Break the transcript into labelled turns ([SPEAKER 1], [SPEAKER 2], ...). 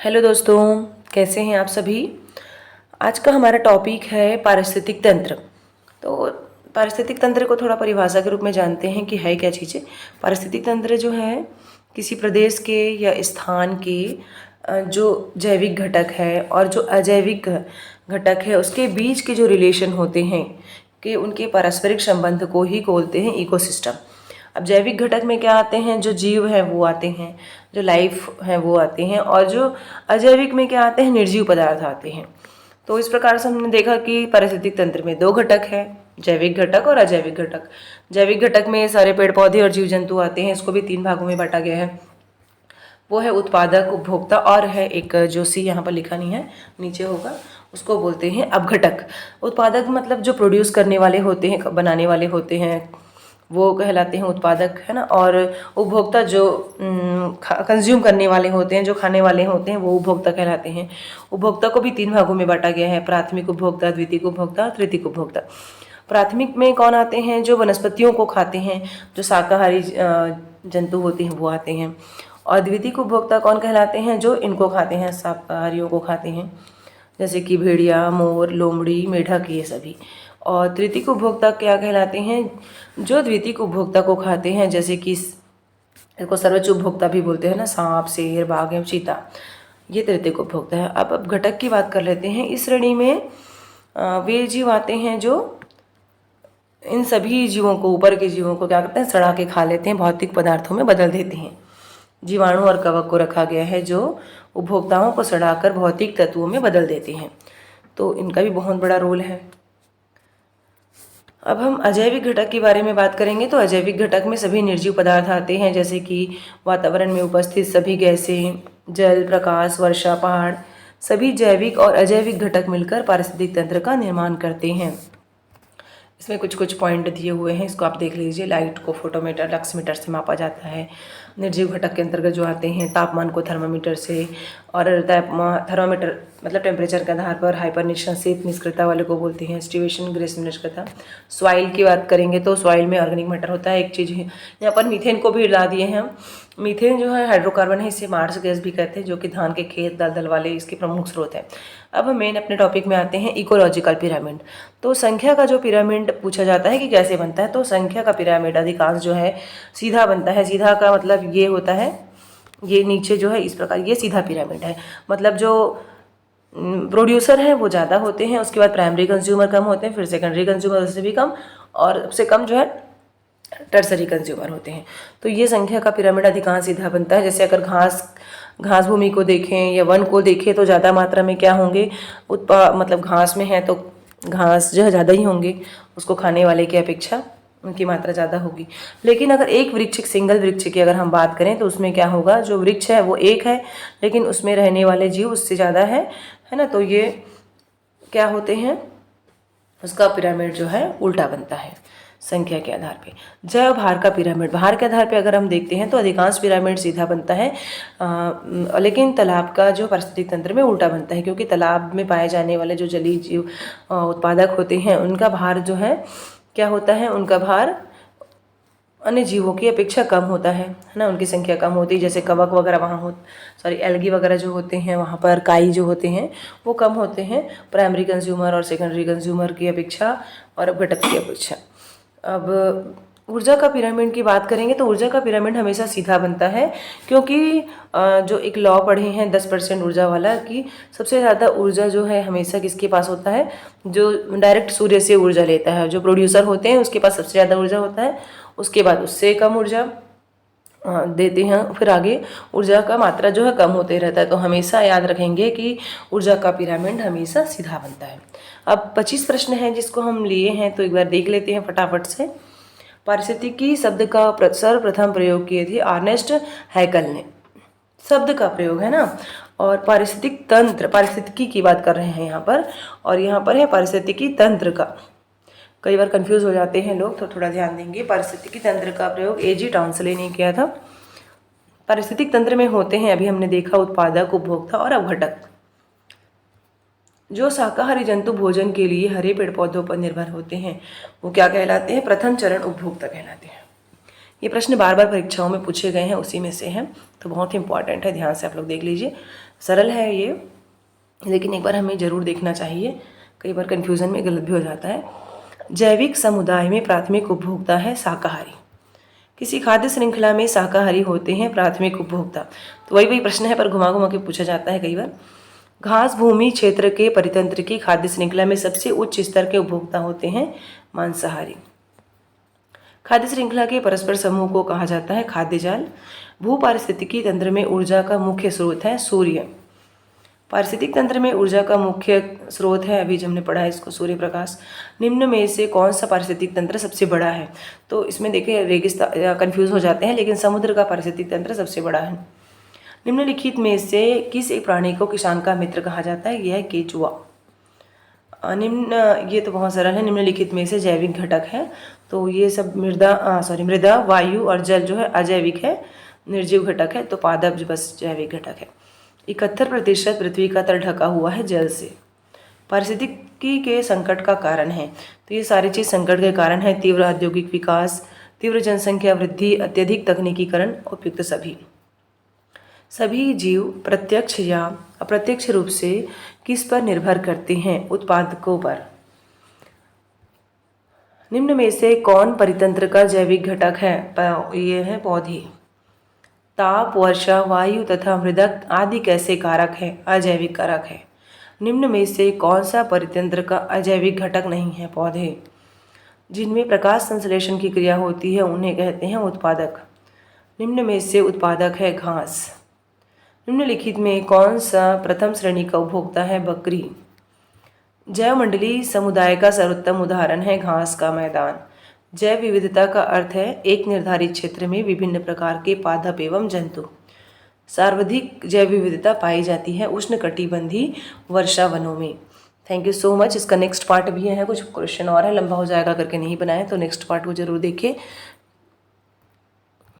[SPEAKER 1] Hello दोस्तों, कैसे हैं आप सभी। आज का हमारा टॉपिक है पारिस्थितिक तंत्र। तो पारिस्थितिक तंत्र को थोड़ा परिभाषा के रूप में जानते हैं कि है क्या चीज़ें। पारिस्थितिक तंत्र जो है किसी प्रदेश के या स्थान के जो जैविक घटक है और जो अजैविक घटक है उसके बीच के जो रिलेशन होते हैं कि उनके पारस्परिक संबंध को ही बोलते हैं इकोसिस्टम। अब जैविक घटक में क्या आते हैं, जो जीव हैं वो आते हैं, जो लाइफ हैं वो आते हैं, और जो अजैविक में क्या आते हैं, निर्जीव पदार्थ आते हैं। तो इस प्रकार से हमने देखा कि पारिस्थितिक तंत्र में दो घटक है, जैविक घटक और अजैविक घटक। जैविक घटक में सारे पेड़ पौधे और जीव जंतु आते हैं। इसको भी 3 भागों में बांटा गया है। वो है उत्पादक, उपभोक्ता और है एक जो सी यहाँ पर लिखा नहीं है, नीचे होगा, उसको बोलते हैं अपघटक। उत्पादक मतलब जो प्रोड्यूस करने वाले होते हैं, बनाने वाले होते हैं, वो कहलाते हैं उत्पादक, है ना। और उपभोक्ता जो कंज्यूम करने वाले होते हैं, जो खाने वाले होते हैं, वो उपभोक्ता कहलाते हैं। उपभोक्ता को भी 3 भागों में बांटा गया है, प्राथमिक उपभोक्ता, द्वितीयक उपभोक्ता और तृतीयक उपभोक्ता। प्राथमिक में कौन आते हैं, जो वनस्पतियों को खाते हैं, जो शाकाहारी जंतु होते हैं वो आते हैं। और द्वितीयक उपभोक्ता कौन कहलाते हैं, जो इनको खाते हैं, शाकाहारियों को खाते हैं, जैसे कि भेड़िया, मोर, लोमड़ी, मेढक, ये सभी। और तृतीयक उपभोक्ता क्या कहलाते हैं, जो द्वितीयक उपभोक्ता को खाते हैं, जैसे कि इसको सर्वोच्च उपभोक्ता भी बोलते हैं ना, सांप, शेर, बाघ एवं चीता, ये तृतीयक उपभोक्ता है। अब घटक की बात कर लेते हैं। इस श्रेणी में वे जीव आते हैं जो इन सभी जीवों को, ऊपर के जीवों को क्या करते हैं, सड़ा के खा लेते हैं, भौतिक पदार्थों में बदल देते हैं। जीवाणु और कवक को रखा गया है जो उपभोक्ताओं को सड़ाकर भौतिक तत्वों में बदल देते हैं। तो इनका भी बहुत बड़ा रोल है। अब हम अजैविक घटक के बारे में बात करेंगे। तो अजैविक घटक में सभी निर्जीव पदार्थ आते हैं, जैसे कि वातावरण में उपस्थित सभी गैसें, जल, प्रकाश, वर्षा, पहाड़, सभी जैविक और अजैविक घटक मिलकर पारिस्थितिक तंत्र का निर्माण करते हैं। इसमें कुछ कुछ पॉइंट दिए हुए हैं, इसको आप देख लीजिए। लाइट को फोटोमीटर, लक्समीटर से मापा जाता है। निर्जीव घटक के अंतर्गत जो आते हैं, तापमान को थर्मामीटर से, और थर्मामीटर मतलब टेम्परेचर के आधार पर, हाइपर निष्क्रियता, शीत निष्क्रियता वाले को बोलते हैं, स्टीवेशन, ग्रेस निष्क्रियता। सॉइल की बात करेंगे तो सॉइल में ऑर्गेनिक मैटर होता है। एक चीज़ है यहाँ पर मीथेन को भी ला दिए हैं हम। मीथेन जो है हाइड्रोकार्बन है, इसे मार्स गैस भी कहते हैं, जो कि धान के खेत, दलदल वाले इसके प्रमुख स्रोत है। अब हम मेन अपने टॉपिक में आते हैं, इकोलॉजिकल पिरामिड। तो संख्या का जो पिरामिड पूछा जाता है कि कैसे बनता है, तो संख्या का पिरामिड अधिकांश जो है सीधा बनता है। सीधा का मतलब ये होता है, ये नीचे जो है इस प्रकार, ये सीधा पिरामिड है। मतलब जो प्रोड्यूसर है वो ज़्यादा होते हैं, उसके बाद प्राइमरी कंज्यूमर कम होते हैं, फिर सेकेंडरी कंज्यूमर उससे भी कम, और सबसे कम जो है टर्सरी कंज्यूमर होते हैं। तो ये संख्या का पिरामिड अधिकांश सीधा बनता है। जैसे अगर घास भूमि को देखें या वन को देखें तो ज़्यादा मात्रा में क्या होंगे, मतलब घास में है तो घास जो है ज़्यादा ही होंगे, उसको खाने वाले की अपेक्षा उनकी मात्रा ज़्यादा होगी। लेकिन अगर एक वृक्ष, सिंगल वृक्ष की अगर हम बात करें तो उसमें क्या होगा, जो वृक्ष है वो एक है लेकिन उसमें रहने वाले जीव उससे ज़्यादा है ना। तो ये क्या होते हैं, उसका पिरामिड जो है उल्टा बनता है संख्या के आधार पे। जैव भार का पिरामिड, भार के आधार पे अगर हम देखते हैं तो अधिकांश पिरामिड सीधा बनता है, लेकिन तालाब का जो पारिस्थितिक तंत्र में उल्टा बनता है, क्योंकि तालाब में पाए जाने वाले जो जलीय जीव उत्पादक होते हैं उनका भार जो है क्या होता है, उनका भार अन्य जीवों की अपेक्षा कम होता है ना। उनकी संख्या कम होती है। जैसे कवक वगैरह वहाँ एल्गी वगैरह जो होते हैं वहाँ पर, काई जो होते हैं वो कम होते हैं प्राइमरी कंज्यूमर और सेकेंडरी कंज्यूमर की अपेक्षा और अपघटक की अपेक्षा। अब ऊर्जा का पिरामिड की बात करेंगे तो ऊर्जा का पिरामिड हमेशा सीधा बनता है, क्योंकि जो एक लॉ पढ़े हैं 10% ऊर्जा वाला, कि सबसे ज़्यादा ऊर्जा जो है हमेशा किसके पास होता है, जो डायरेक्ट सूर्य से ऊर्जा लेता है। जो प्रोड्यूसर होते हैं उसके पास सबसे ज़्यादा ऊर्जा होता है, उसके बाद उससे कम ऊर्जा देते हैं, फिर आगे ऊर्जा का मात्रा जो है कम होते रहता है। तो हमेशा याद रखेंगे कि ऊर्जा का पिरामिड हमेशा सीधा बनता है। अब 25 प्रश्न हैं जिसको हम लिए हैं, तो एक बार देख लेते हैं फटाफट से। पारिस्थितिकी शब्द का सर्वप्रथम प्रयोग किए थे अर्नेस्ट हैकल ने। शब्द का प्रयोग है ना। और पारिस्थितिक तंत्र, पारिस्थितिकी की बात कर रहे हैं यहाँ पर, और यहाँ पर है पारिस्थितिकी तंत्र का। कई बार कंफ्यूज हो जाते हैं लोग, तो थोड़ा ध्यान देंगे। पारिस्थितिकी तंत्र का प्रयोग एजी टॉन्सले ने किया था। पारिस्थितिक तंत्र में होते हैं, अभी हमने देखा, उत्पादक, उपभोक्ता और अपघटक। जो शाकाहारी जंतु भोजन के लिए हरे पेड़ पौधों पर निर्भर होते हैं वो क्या कहलाते हैं, प्रथम चरण उपभोक्ता कहलाते हैं। ये प्रश्न बार बार परीक्षाओं में पूछे गए हैं, उसी में से हैं, तो बहुत ही इंपॉर्टेंट है, ध्यान से आप लोग देख लीजिए। सरल है ये, लेकिन एक बार हमें ज़रूर देखना चाहिए, कई बार कन्फ्यूज़न में गलत भी हो जाता है। जैविक समुदाय में प्राथमिक उपभोक्ता है शाकाहारी। किसी खाद्य श्रृंखला में शाकाहारी होते हैं प्राथमिक उपभोक्ता। तो वही प्रश्न है, पर घुमा घुमा के पूछा जाता है कई बार। घास भूमि क्षेत्र के परितंत्र की खाद्य श्रृंखला में सबसे उच्च स्तर के उपभोक्ता होते हैं मांसाहारी। खाद्य श्रृंखला के परस्पर समूह को कहा जाता है खाद्य जाल। भू पारिस्थितिकी तंत्र में ऊर्जा का मुख्य स्रोत है सूर्य। पारिस्थितिक तंत्र में ऊर्जा का मुख्य स्रोत है, अभी जो हमने पढ़ा है इसको, सूर्य प्रकाश। निम्न में से कौन सा पारिस्थितिक तंत्र सबसे बड़ा है? तो इसमें देखिए रेगिस्तान कंफ्यूज हो जाते हैं, लेकिन समुद्र का पारिस्थितिक तंत्र सबसे बड़ा है। निम्नलिखित में से किस एक प्राणी को किसान का मित्र कहा जाता है? यह है केचुआ। ये तो बहुत सरल है। निम्नलिखित में से जैविक घटक है, तो ये सब मृदा, वायु और जल जो है अजैविक है, निर्जीव घटक है, तो पादप बस जैविक घटक है। 71% पृथ्वी का तल ढका हुआ है जल से। पारिस्थितिकी के संकट का कारण है, तो ये सारी चीज़ संकट के कारण है। तीव्र औद्योगिक विकास, तीव्र जनसंख्या वृद्धि, अत्यधिक तकनीकीकरण, उपयुक्त सभी जीव प्रत्यक्ष या अप्रत्यक्ष रूप से किस पर निर्भर करते हैं? उत्पादकों पर। निम्न में से कौन परितंत्र का जैविक घटक है? ये है पौधे। ताप, वर्षा, वायु तथा मृदा आदि कैसे कारक है? अजैविक कारक है। निम्न में से कौन सा परितंत्र का अजैविक घटक नहीं है? पौधे। जिनमें प्रकाश संश्लेषण की क्रिया होती है उन्हें कहते हैं उत्पादक। निम्न में से उत्पादक है घास। निम्नलिखित में कौन सा प्रथम श्रेणी का उपभोक्ता है? बकरी। जैव मंडलीय समुदाय का सर्वोत्तम उदाहरण है घास का मैदान। जैव विविधता का अर्थ है एक निर्धारित क्षेत्र में विभिन्न प्रकार के पादप एवं जंतु। सर्वाधिक जैव विविधता पाई जाती है उष्णकटिबंधीय वर्षा वनों में। Thank you so much. इसका नेक्स्ट पार्ट भी है, कुछ क्वेश्चन और है, लंबा हो जाएगा करके नहीं बनाए, तो नेक्स्ट पार्ट को जरूर देखिए।